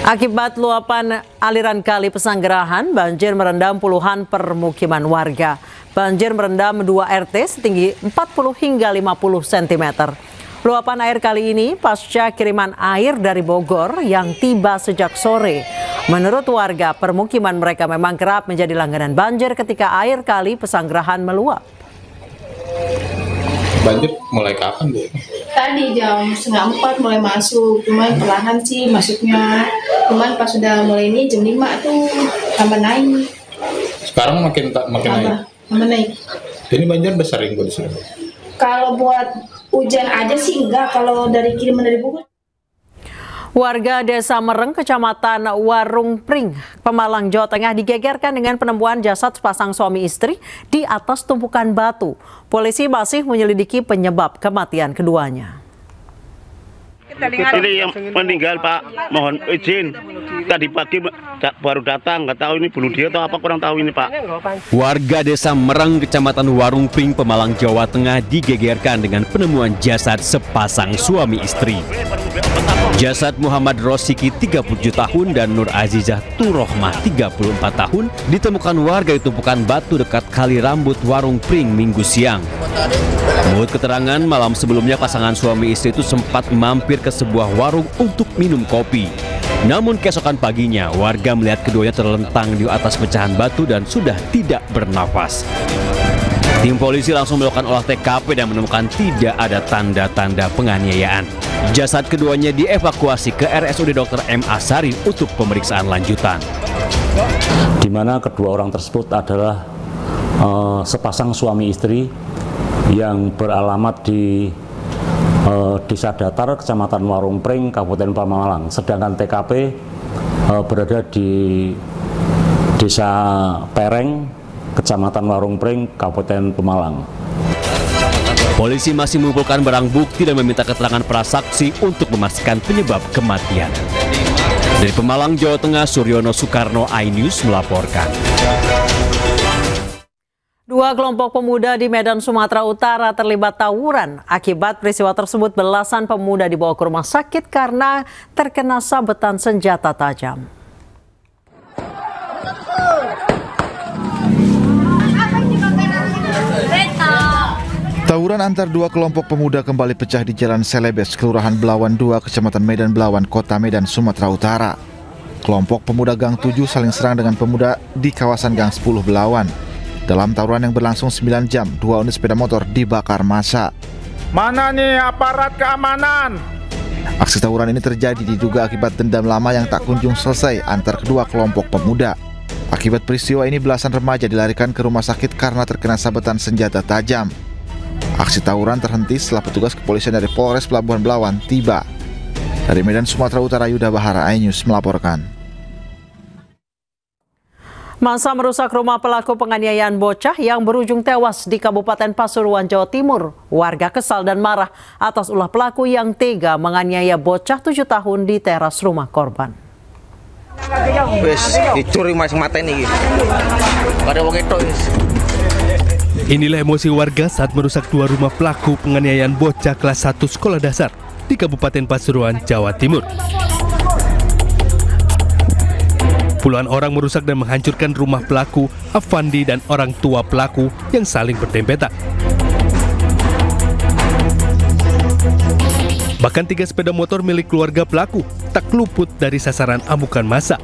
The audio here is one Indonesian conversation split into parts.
Akibat luapan aliran kali Pesanggerahan, banjir merendam puluhan permukiman warga. Banjir merendam 2 RT setinggi 40 hingga 50 cm. Luapan air kali ini pasca kiriman air dari Bogor yang tiba sejak sore. Menurut warga, permukiman mereka memang kerap menjadi langganan banjir ketika air kali Pesanggerahan meluap. Banjir mulai kapan, Bu? Tadi jam 3:30 mulai masuk, cuman perlahan sih masuknya. Cuman pas sudah mulai ini jam 5 tuh tambah naik. Sekarang makin naik. Tambah naik. Ini banjir udah sering, Bu, di sini? Kalau buat hujan aja sih enggak, kalau dari kiriman dari Bogor. Warga Desa Mereng, Kecamatan Warung Pring, Pemalang, Jawa Tengah digegerkan dengan penemuan jasad sepasang suami istri di atas tumpukan batu. Polisi masih menyelidiki penyebab kematian keduanya. Ini yang meninggal, Pak. Mohon izin. Tadi pagi baru datang, nggak tahu ini bunuh dia atau apa, kurang tahu ini, Pak. Warga Desa Mereng, Kecamatan Warung Pring, Pemalang, Jawa Tengah digegerkan dengan penemuan jasad sepasang suami istri. Jasad Muhammad Rosiki 37 tahun dan Nur Azizah Turohmah 34 tahun ditemukan warga di tumpukan batu dekat Kali Rambut Warung Pring Minggu siang. Menurut keterangan, malam sebelumnya pasangan suami istri itu sempat mampir ke sebuah warung untuk minum kopi. Namun keesokan paginya, warga melihat keduanya terlentang di atas pecahan batu dan sudah tidak bernafas. Tim polisi langsung melakukan olah TKP dan menemukan tidak ada tanda-tanda penganiayaan. Jasad keduanya dievakuasi ke RSUD Dr. M. Asari untuk pemeriksaan lanjutan. Di mana kedua orang tersebut adalah sepasang suami istri yang beralamat di Desa Datar, Kecamatan Warung Pring, Kabupaten Pemalang. Sedangkan TKP berada di Desa Pereng, Kecamatan Warung Pring, Kabupaten Pemalang. Polisi masih mengumpulkan barang bukti dan meminta keterangan prasaksi untuk memastikan penyebab kematian. Dari Pemalang, Jawa Tengah, Suryono Soekarno, iNews melaporkan. 2 kelompok pemuda di Medan, Sumatera Utara terlibat tawuran. Akibat peristiwa tersebut, belasan pemuda dibawa ke rumah sakit karena terkena sabetan senjata tajam. Tawuran antar 2 kelompok pemuda kembali pecah di Jalan Selebes, Kelurahan Belawan 2, Kecamatan Medan Belawan, Kota Medan, Sumatera Utara. Kelompok pemuda Gang 7 saling serang dengan pemuda di kawasan Gang 10 Belawan. Dalam tawuran yang berlangsung 9 jam, 2 unit sepeda motor dibakar massa. Mana nih aparat keamanan? Aksi tawuran ini terjadi diduga akibat dendam lama yang tak kunjung selesai antar kedua kelompok pemuda. Akibat peristiwa ini, belasan remaja dilarikan ke rumah sakit karena terkena sabetan senjata tajam. Aksi tawuran terhenti setelah petugas kepolisian dari Polres Pelabuhan Belawan tiba. Dari Medan, Sumatera Utara, Yuda Bahara, iNews melaporkan. Massa merusak rumah pelaku penganiayaan bocah yang berujung tewas di Kabupaten Pasuruan, Jawa Timur. Warga kesal dan marah atas ulah pelaku yang tega menganiaya bocah 7 tahun di teras rumah korban. Inilah emosi warga saat merusak 2 rumah pelaku penganiayaan bocah kelas 1 sekolah dasar di Kabupaten Pasuruan, Jawa Timur. Puluhan orang merusak dan menghancurkan rumah pelaku, Afandi dan orang tua pelaku yang saling berdempetan. Bahkan 3 sepeda motor milik keluarga pelaku tak luput dari sasaran amukan massa.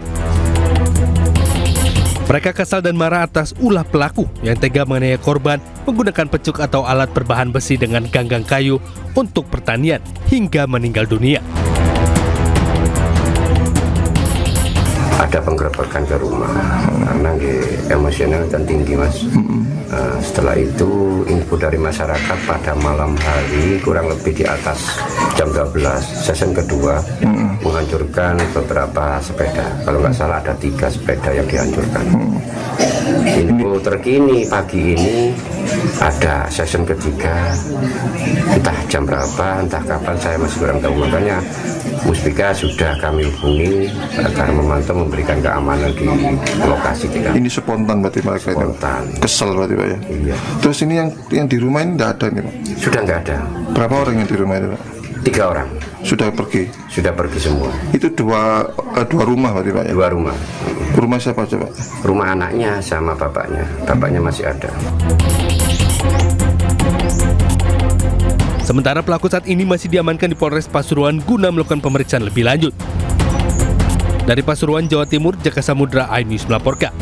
Mereka kesal dan marah atas ulah pelaku yang tega menganiaya korban menggunakan pecuk atau alat berbahan besi dengan ganggang kayu untuk pertanian hingga meninggal dunia. Ada penggerebekan ke rumah karena emosional dan tinggi, Mas. Setelah itu info dari masyarakat pada malam hari kurang lebih di atas jam 12 sesi kedua menghancurkan beberapa sepeda. Kalau nggak salah ada 3 sepeda yang dihancurkan. Info terkini pagi ini ada sesi ketiga, entah jam berapa, entah kapan, saya masih kurang tahu. Makanya Muspika sudah kami hubungi agar memantau memberikan keamanan di lokasi kita. Ini spontan berarti mereka spontan. Kesel berarti Pak ya? Iya. Terus ini yang di rumah ini nggak ada nih Pak? Sudah nggak ada. Berapa orang yang di rumah ini Pak? 3 orang. Sudah pergi? sudah pergi semua. Itu dua rumah berarti Pak ya? Dua rumah. Rumah siapa aja Pak? Rumah anaknya sama bapaknya. Bapaknya masih ada. Sementara pelaku saat ini masih diamankan di Polres Pasuruan guna melakukan pemeriksaan lebih lanjut. Dari Pasuruan, Jawa Timur, Jaka Samudra, iNews melaporkan.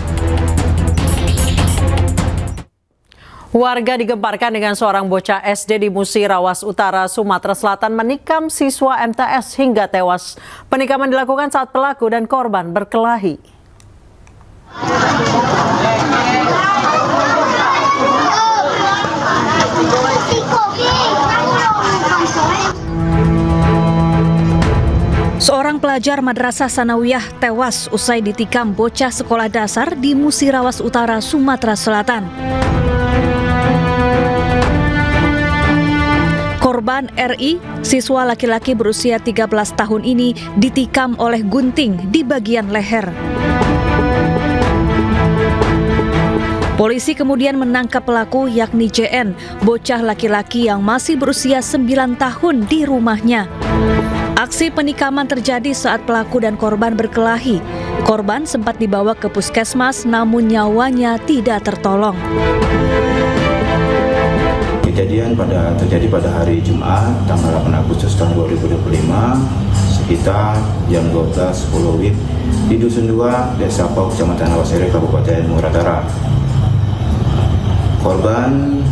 Warga digemparkan dengan seorang bocah SD di Musirawas Utara, Sumatera Selatan menikam siswa MTS hingga tewas. Penikaman dilakukan saat pelaku dan korban berkelahi. Seorang pelajar Madrasah Sanawiyah tewas usai ditikam bocah sekolah dasar di Musirawas Utara, Sumatera Selatan. Korban RI, siswa laki-laki berusia 13 tahun ini ditikam oleh gunting di bagian leher. Polisi kemudian menangkap pelaku yakni JN, bocah laki-laki yang masih berusia 9 tahun di rumahnya. Aksi penikaman terjadi saat pelaku dan korban berkelahi. Korban sempat dibawa ke puskesmas namun nyawanya tidak tertolong. Kejadian terjadi pada hari Jumat tanggal 8 Agustus tahun 2025 sekitar jam 12.10 WIB di Dusun 2, Desa Pau, Kecamatan Awasere, Kabupaten Muratara. Korban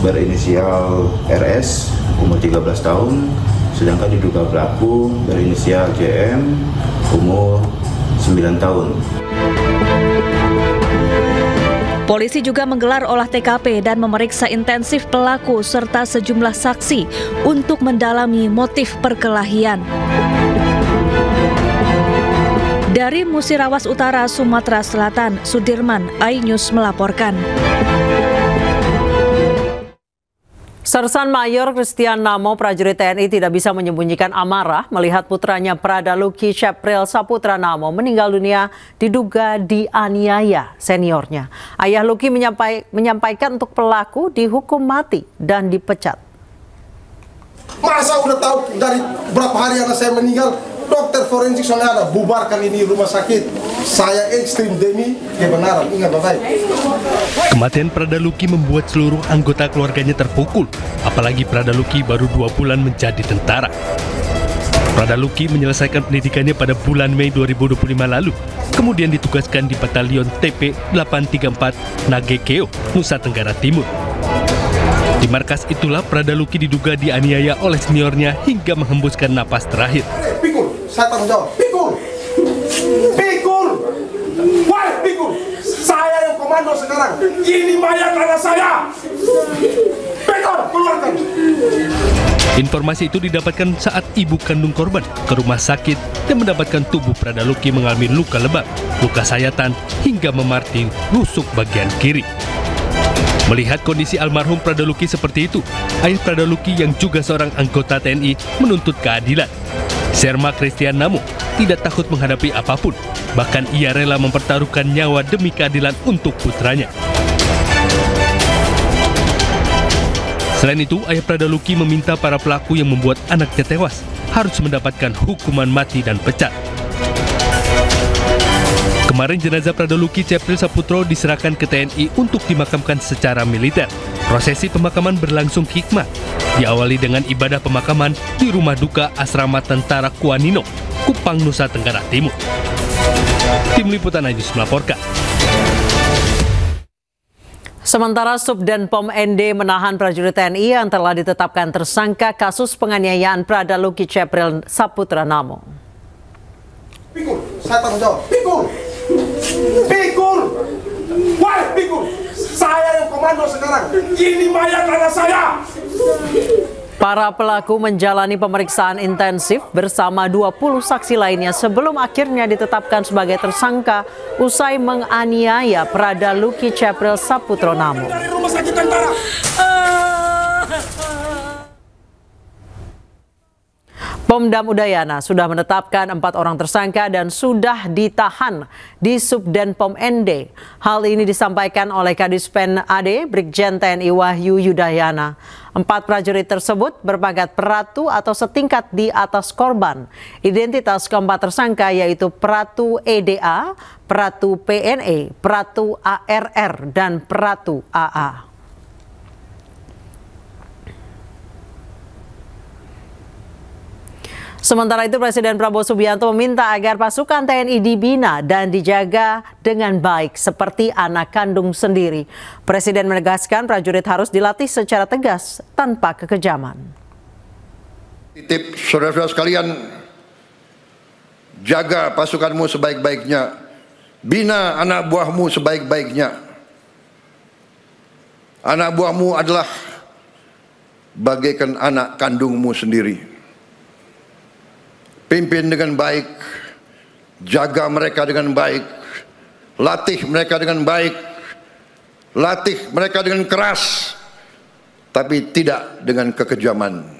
berinisial RS, umur 13 tahun, sedangkan diduga pelaku berinisial JM, umur 9 tahun. Polisi juga menggelar olah TKP dan memeriksa intensif pelaku serta sejumlah saksi untuk mendalami motif perkelahian. Dari Musirawas Utara, Sumatera Selatan, Sudirman, iNews melaporkan. Sersan Mayor Christian Namo, prajurit TNI, tidak bisa menyembunyikan amarah melihat putranya Prada Luki Cepril Saputra Namo meninggal dunia diduga dianiaya seniornya. Ayah Luki menyampaikan untuk pelaku dihukum mati dan dipecat. Masa udah tahu dari berapa hari anak saya meninggal, dokter forensik soalnya ada, bubarkan ini rumah sakit. Saya ekstrim demi kebenaran, ingat baik. Kematian Prada Luki membuat seluruh anggota keluarganya terpukul, apalagi Prada Luki baru 2 bulan menjadi tentara. Prada Luki menyelesaikan pendidikannya pada bulan Mei 2025 lalu, kemudian ditugaskan di Batalion TP 834 Nagekeo, Nusa Tenggara Timur. Di markas itulah Prada Luki diduga dianiaya oleh seniornya hingga menghembuskan napas terakhir. Pikul, saya tanggung jawab. Pikul, pikul, wah pikul. Saya yang komando sekarang. Ini mayat anak saya. Pikul, keluarkan. Informasi itu didapatkan saat ibu kandung korban ke rumah sakit dan mendapatkan tubuh Prada Luki mengalami luka lebam, luka sayatan hingga memarting rusuk bagian kiri. Melihat kondisi almarhum Prada Luki seperti itu, ayah Prada Luki yang juga seorang anggota TNI menuntut keadilan. Serma Christian Namo tidak takut menghadapi apapun, bahkan ia rela mempertaruhkan nyawa demi keadilan untuk putranya. Selain itu, ayah Prada Luki meminta para pelaku yang membuat anaknya tewas harus mendapatkan hukuman mati dan pecat. Kemarin jenazah Prada Luki Cepril Saputro diserahkan ke TNI untuk dimakamkan secara militer. Prosesi pemakaman berlangsung hikmat, diawali dengan ibadah pemakaman di rumah duka Asrama Tentara Kuanino, Kupang, Nusa Tenggara Timur. Tim Liputan iNews melaporkan. Sementara Subdenpom ND menahan prajurit TNI yang telah ditetapkan tersangka kasus penganiayaan Prada Luki Cepril Saputra Namo. Pikul, saya tanggung jawab. Pikul, pikul, wah pikul. Saya yang komando sekarang. Ini mayat anak saya. Para pelaku menjalani pemeriksaan intensif bersama 20 saksi lainnya sebelum akhirnya ditetapkan sebagai tersangka usai menganiaya Prada Luki Cepril Saputra Namo. Pomdam Udayana sudah menetapkan 4 orang tersangka dan sudah ditahan di Subden Pom ND. Hal ini disampaikan oleh Kadispen AD Brigjen TNI Wahyu Yudayana. 4 prajurit tersebut berpangkat peratu atau setingkat di atas korban. Identitas keempat tersangka yaitu Peratu EDA, Peratu PNE, Peratu ARR, dan Peratu AA. Sementara itu, Presiden Prabowo Subianto meminta agar pasukan TNI dibina dan dijaga dengan baik seperti anak kandung sendiri. Presiden menegaskan prajurit harus dilatih secara tegas tanpa kekejaman. Titip saudara-saudara sekalian, jaga pasukanmu sebaik-baiknya, bina anak buahmu sebaik-baiknya. Anak buahmu adalah bagaikan anak kandungmu sendiri. Pimpin dengan baik, jaga mereka dengan baik, latih mereka dengan baik, latih mereka dengan keras, tapi tidak dengan kekejaman.